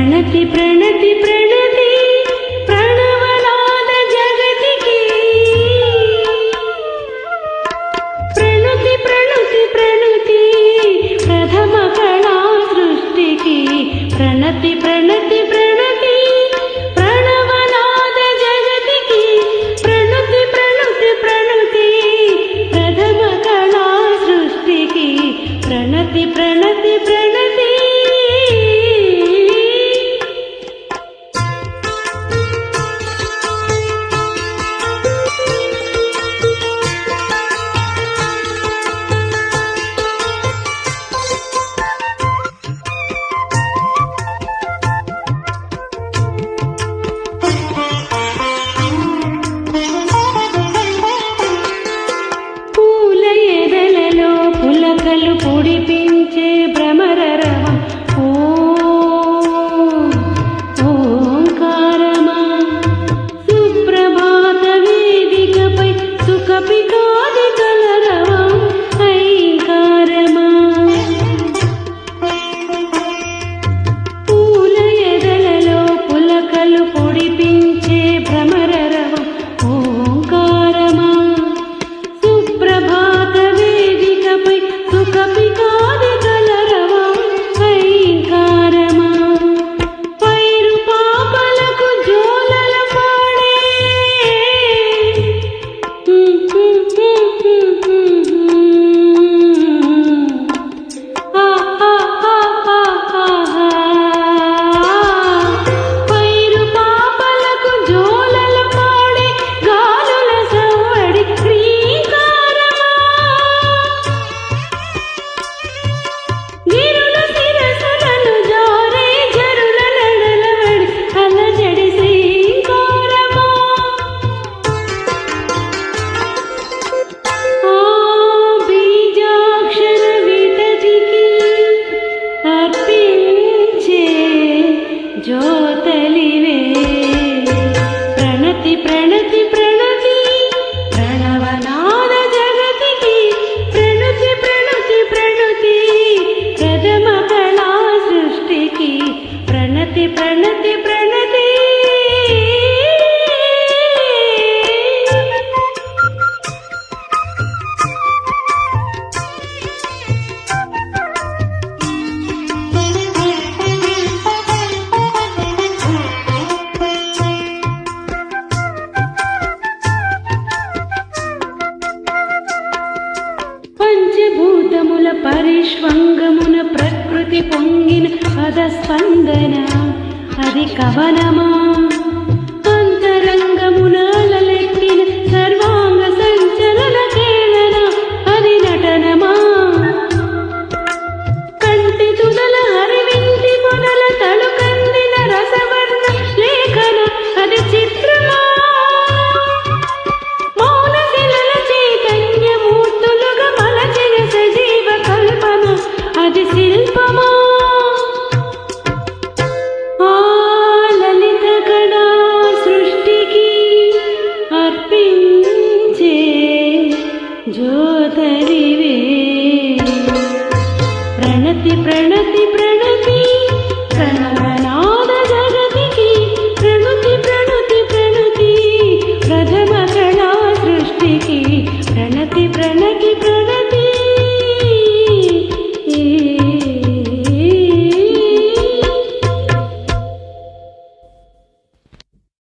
ప్రణతి ప్రణతి ప్రణతి ప్రణవనాద జగతికి ప్రణతి ప్రణతి ప్రణతి ప్రథమ కళా సృష్టికి ప్రణతి ప్రణతి ప్రణతి ప్రణవనాద జగతికి ప్రణతి ప్రణతి ప్రణతి ప్రథమ కళా సృష్టికి ప్రణతి ప్రణతి ప్రణతి పులకలు పొడిపించే భ్రమరరవం ఓంకారమా సుప్రభాత వేదికపై సుఖపికాది కలరవం ఐంకారమా పూల ఎదలలో పులకలు పొడిపించే భ్రమరరవం ఓంకారమా సుప్రభాత వేదికపై సుఖపికాది కలరవం ఐంకారమా పైరు పాపలకు జోలల పాడే పైరు పాపలకు జోలల పాడే గాలుల సవ్వడి శ్రీకారమా గిరుల శిరసులను జోరే జరుల నడలవడి అలజడి శ్రీకారమా ఆ బీజాక్షర విటదికి అర్పించే జ్యోతలివే ప్రణతి ప్రణతి ప్రణతి ప్రణవనాద జగతికి ప్రణతి ప్రణతి ప్రణతి ప్రథమ కళా సృష్టికి ప్రణతి ప్రణతి ప్రణతి పంచభూతముల పరిష్వంగమున ప్రకృతి పొంగిన పదస్పందన అది కవనమా